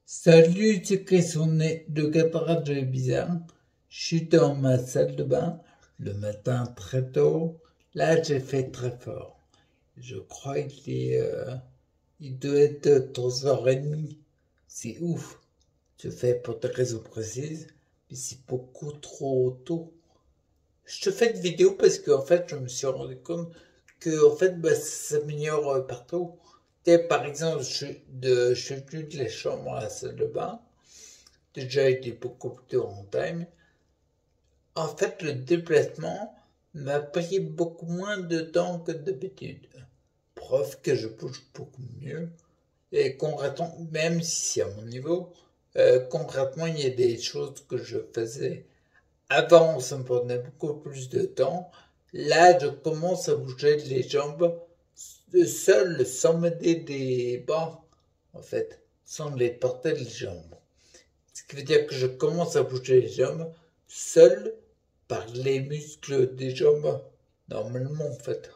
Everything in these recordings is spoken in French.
Salut, c'est Chris, le cadrage est bizarre. Je suis dans ma salle de bain, le matin très tôt. Là, j'ai fait très fort. Je crois il doit être 3h30. C'est ouf. Je fais pour des raisons précises, mais c'est beaucoup trop tôt. Je te fais une vidéo parce qu'en fait, je me suis rendu compte que en fait, ça s'améliore partout. Par exemple, je suis venu de la chambre à la salle de bain. Déjà, il était beaucoup plus on time. En fait, le déplacement m'a pris beaucoup moins de temps que d'habitude. Preuve que je bouge beaucoup mieux. Et concrètement, même si c'est à mon niveau, concrètement, il y a des choses que je faisais avant, ça me prenait beaucoup plus de temps. Là, je commence à bouger les jambes seul, sans m'aider des bancs, en fait, sans les porter les jambes. Ce qui veut dire que je commence à bouger les jambes seul par les muscles des jambes, normalement, en fait.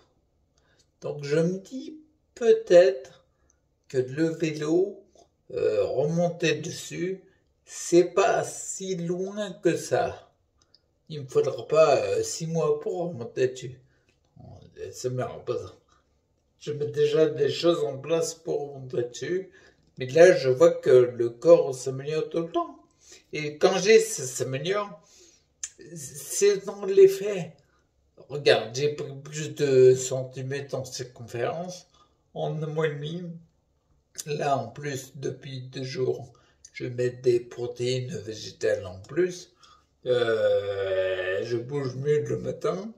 Donc, je me dis peut-être que le vélo, remonter dessus, c'est pas si loin que ça. Il me faudra pas 6 mois pour remonter dessus. Ça me rend pas. Je mets déjà des choses en place pour remonter dessus. Mais là, je vois que le corps s'améliore tout le temps. Et quand j'ai ça s'améliore, c'est dans les faits. Regarde, j'ai pris plus de centimètres en circonférence en un mois et demi. Là, en plus, depuis 2 jours, je mets des protéines végétales en plus. Je bouge mieux le matin.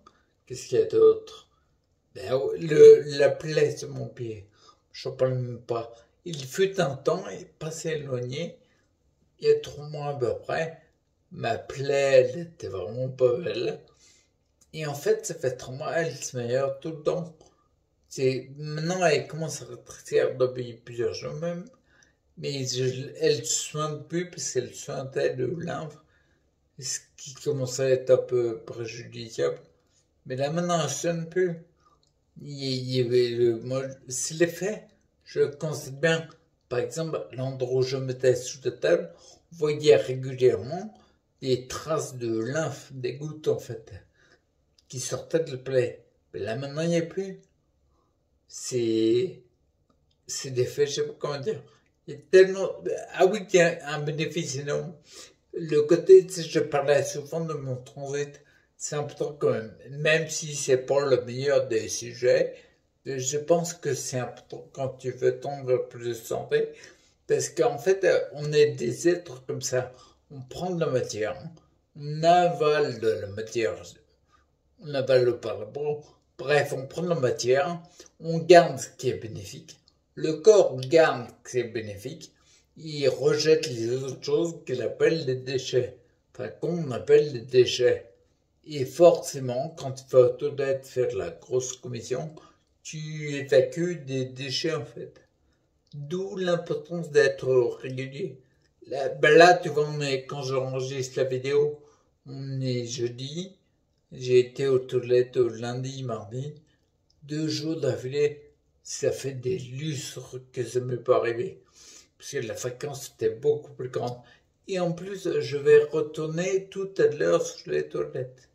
Qu'est-ce qu'il y a d'autre? La plaie sur mon pied, je n'en parle même pas. Il fut un temps, il est pas si éloigné, il y a 3 mois à peu près, ma plaie, elle était vraiment pas belle. Et en fait, ça fait 3 mois, elle se meilleure tout le temps. Maintenant, elle commence à rétrécir depuis plusieurs jours même, mais elle ne soigne plus parce qu'elle soignait le lymphe, ce qui commençait à être un peu préjudiciable. Mais là, maintenant, elle ne soigne plus. Moi, c'est les faits. Je constate bien. Par exemple, l'endroit où je mettais sous la table, on voyait régulièrement des traces de lymphe, des gouttes en fait, qui sortaient de la plaie. Mais là maintenant, il n'y a plus. C'est, c'est des faits, je sais pas comment dire. Il y a tellement. Ah oui, il y a un bénéfice énorme. Le côté, tu sais, je parlais souvent de mon transit, c'est important quand même. Même si c'est pas le meilleur des sujets, je pense que c'est important quand tu veux tendre vers plus de santé, parce qu'en fait, on est des êtres comme ça. On prend de la matière, on avale de la matière, on avale par le bras. Bref, on prend de la matière, on garde ce qui est bénéfique. Le corps garde ce qui est bénéfique, il rejette les autres choses qu'il appelle les déchets. Enfin, qu'on appelle les déchets. Et forcément, quand tu vas aux toilettes faire la grosse commission, tu évacues des déchets en fait. D'où l'importance d'être régulier. Là, tu vois, quand j'enregistre la vidéo, on est jeudi. J'ai été aux toilettes lundi, mardi. 2 jours d'affilée, ça fait des lustres que ça m'est pas arrivé. Parce que la fréquence était beaucoup plus grande. Et en plus, je vais retourner tout à l'heure sur les toilettes.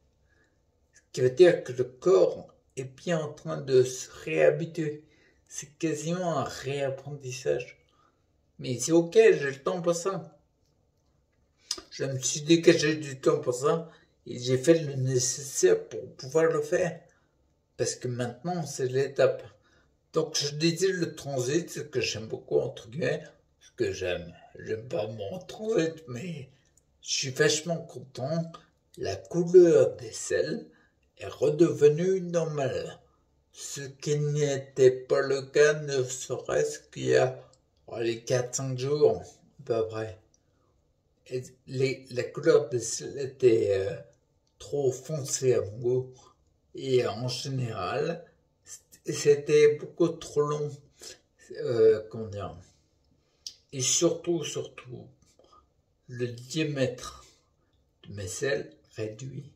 Ce qui veut dire que le corps est bien en train de se réhabituer. C'est quasiment un réapprentissage. Mais c'est ok, j'ai le temps pour ça. Je me suis dégagé du temps pour ça et j'ai fait le nécessaire pour pouvoir le faire. Parce que maintenant, c'est l'étape. Donc, je disais le transit, ce que j'aime beaucoup, entre guillemets, ce que j'aime. J'aime pas mon transit, mais je suis vachement content. La couleur des selles est redevenue normale. Ce qui n'était pas le cas, ne serait-ce qu'il y a les 4-5 jours, à peu près. La couleur des selles était trop foncée à mon goût. Et en général, c'était beaucoup trop long. Comment dire. Et surtout, le diamètre de mes selles réduit.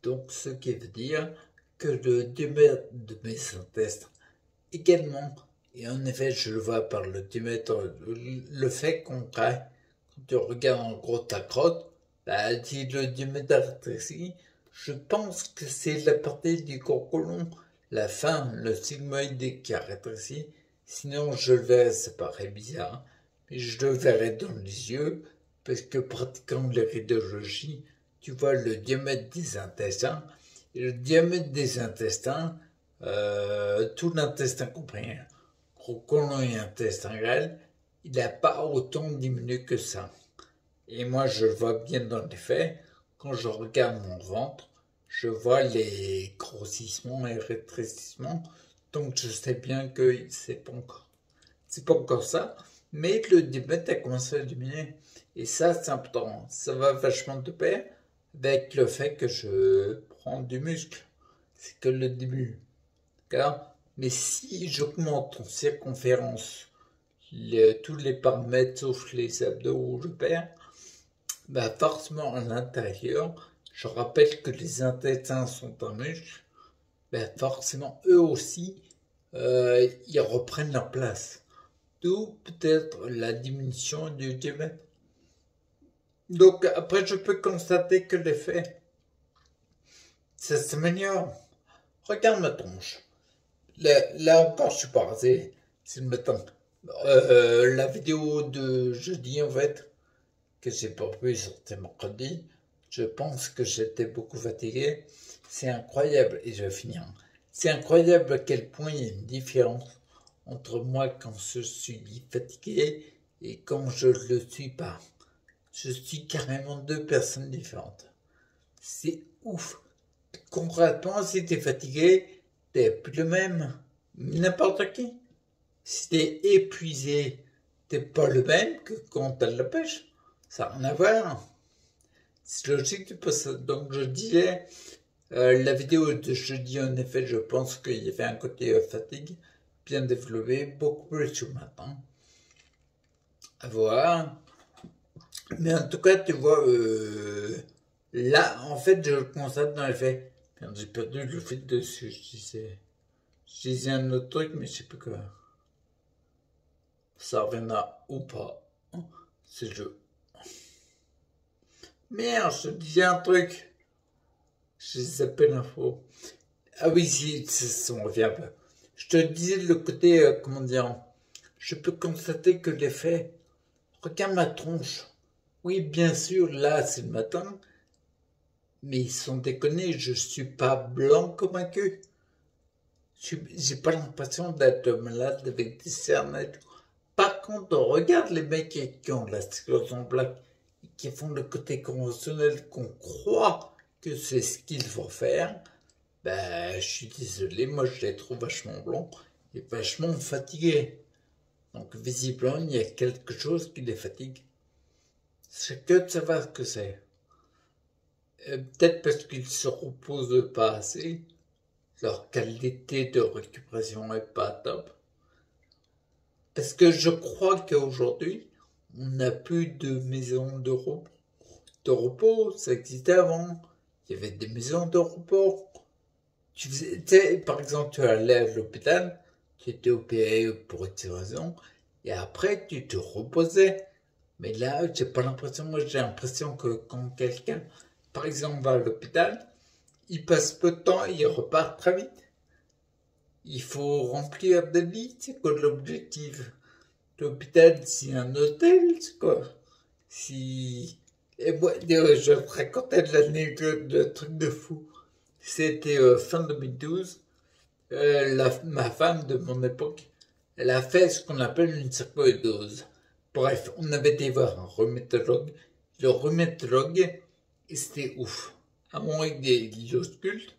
Donc, ce qui veut dire que le diamètre de mes intestins également. Et en effet, je le vois par le diamètre, le fait concret, quand tu regardes en gros ta crotte, bah, si le diamètre rétrécit, je pense que c'est la partie du corps colon, la fin, le sigmoïde qui a rétréci. Sinon, je le verrais, ça paraît bizarre, mais je le verrais dans les yeux, parce que pratiquant l'iridologie, tu vois le diamètre des intestins, et le diamètre des intestins, tout l'intestin compris, gros côlon et intestin grêle, il n'a pas autant diminué que ça. Et moi, je le vois bien dans les faits. Quand je regarde mon ventre, je vois les grossissements et rétrécissements. Donc, je sais bien que c'est pas encore ça. Mais le diabète a commencé à diminuer. Et ça, c'est important. Ça va vachement de pair avec le fait que je prends du muscle. C'est que le début. D'accord. Mais si j'augmente en circonférence tous les paramètres sauf les abdos où je perds, bah forcément à l'intérieur, je rappelle que les intestins sont un muscle, bah forcément eux aussi, ils reprennent leur place. D'où peut-être la diminution du diabète. Donc après, je peux constater que l'effet, ça s'améliore. Regarde ma tronche. Là encore, je suis pas rasé. C'est le matin. La vidéo de jeudi, en fait, que j'ai pas pu sortir mercredi, je pense que j'étais beaucoup fatigué. C'est incroyable, et je vais finir. C'est incroyable à quel point il y a une différence entre moi quand je suis fatigué et quand je ne le suis pas. Je suis carrément deux personnes différentes. C'est ouf. Concrètement, si t'es fatigué, t'es plus le même. N'importe qui. Si t'es épuisé, t'es pas le même que quand t'as de la pêche. Ça n'a rien à voir. C'est logique, donc je disais, la vidéo de jeudi, en effet, je pense qu'il y avait un côté fatigue bien développé, beaucoup plus que maintenant. À voir. Mais en tout cas, tu vois, là, en fait, je le constate dans les faits. J'ai perdu le fil dessus, je disais un autre truc, mais je sais plus quoi. Ça reviendra ou pas. C'est le jeu. Merde, je te disais un truc. J'ai zappé l'info. Ah oui, si, ça me revient un peu. Je te disais le côté, comment dire, je peux constater que les faits. Regarde ma tronche. Oui, bien sûr, là, c'est le matin. Mais ils sont déconnés, je suis pas blanc comme un cul. J'ai pas l'impression d'être malade avec des cernes et tout. Par contre, regarde les mecs qui ont la sclérose en plaques, qui font le côté conventionnel qu'on croit que c'est ce qu'il faut faire. Ben, je suis désolé, moi je les trouve vachement blancs et vachement fatigués. Donc visiblement, il y a quelque chose qui les fatigue. C'est que de savoir ce que c'est. Peut-être parce qu'ils se reposent pas assez. Leur qualité de récupération est pas top. Parce que je crois qu'aujourd'hui, on n'a plus de maisons de repos. Ça existait avant. Il y avait des maisons de repos. Tu sais, par exemple, tu allais à l'hôpital, tu étais opéré pour X raison, et après, tu te reposais. Mais là, j'ai pas l'impression, moi j'ai l'impression que quand quelqu'un, par exemple, va à l'hôpital, il passe peu de temps et il repart très vite. Il faut remplir des lits, c'est quoi l'objectif? L'hôpital, c'est un hôtel, c'est quoi? Si... Et moi, je te racontais de l'anecdote, le truc de fou. C'était fin 2012. Ma femme de mon époque, elle a fait ce qu'on appelle une sarcoïdose. Bref, on avait été voir un rhumatologue. Le rhumatologue, c'était ouf. À moins qu'il ausculte.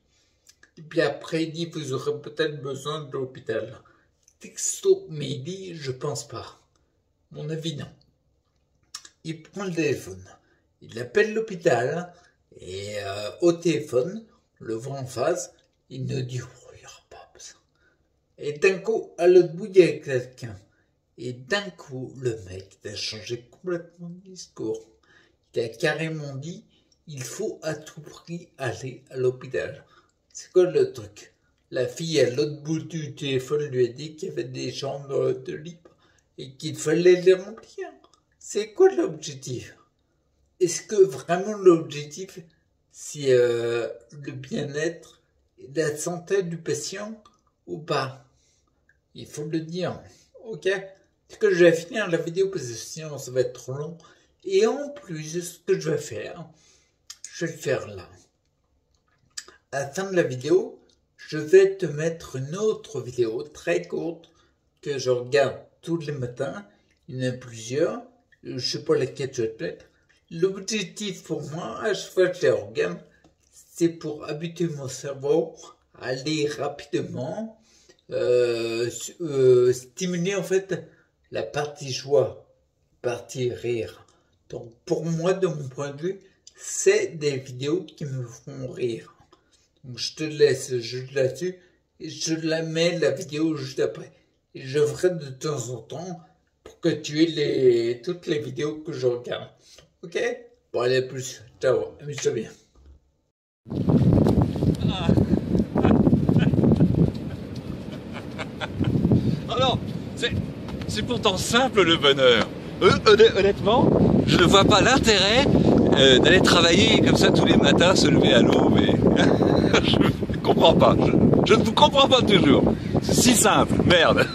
Et puis après, il dit, vous aurez peut-être besoin de l'hôpital. Texto, mais il dit, je pense pas. Mon avis, non. Il prend le téléphone. Il appelle l'hôpital. Et au téléphone, le voit en face, il nous dit, oh, il n'y aura pas besoin. Et d'un coup, à l'autre bout, il y a quelqu'un. Et d'un coup, le mec a changé complètement de discours. Il a carrément dit, il faut à tout prix aller à l'hôpital. C'est quoi le truc? La fille à l'autre bout du téléphone lui a dit qu'il y avait des chambres de libre et qu'il fallait les remplir. C'est quoi l'objectif? Est-ce que vraiment l'objectif, c'est le bien-être et la santé du patient ou pas? Il faut le dire. Ok? Est-ce que je vais finir la vidéo parce que sinon ça va être trop long. Et en plus, ce que je vais faire, je vais le faire là. À la fin de la vidéo, je vais te mettre une autre vidéo très courte que je regarde tous les matins. Il y en a plusieurs. Je ne sais pas laquelle je vais te mettre. L'objectif pour moi, à chaque fois que je les regarde, c'est pour habituer mon cerveau à aller rapidement, stimuler en fait la partie joie, la partie rire. Donc pour moi, de mon point de vue, c'est des vidéos qui me font rire. Donc je te laisse juste là-dessus et je la mets la vidéo juste après. Et je ferai de temps en temps pour que tu aies toutes les vidéos que je regarde. Ok? Bon, allez, à plus. Ciao. Amuse-toi bien. Alors, c'est pourtant simple le bonheur. Honnêtement, je ne vois pas l'intérêt d'aller travailler comme ça tous les matins, se lever à l'aube. Mais je ne comprends pas. Je ne vous comprends pas toujours. C'est si simple, merde.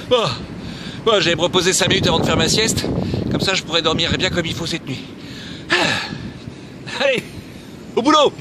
Bon, j'avais proposé 5 minutes avant de faire ma sieste. Comme ça, je pourrais dormir bien comme il faut cette nuit. Allez, au boulot.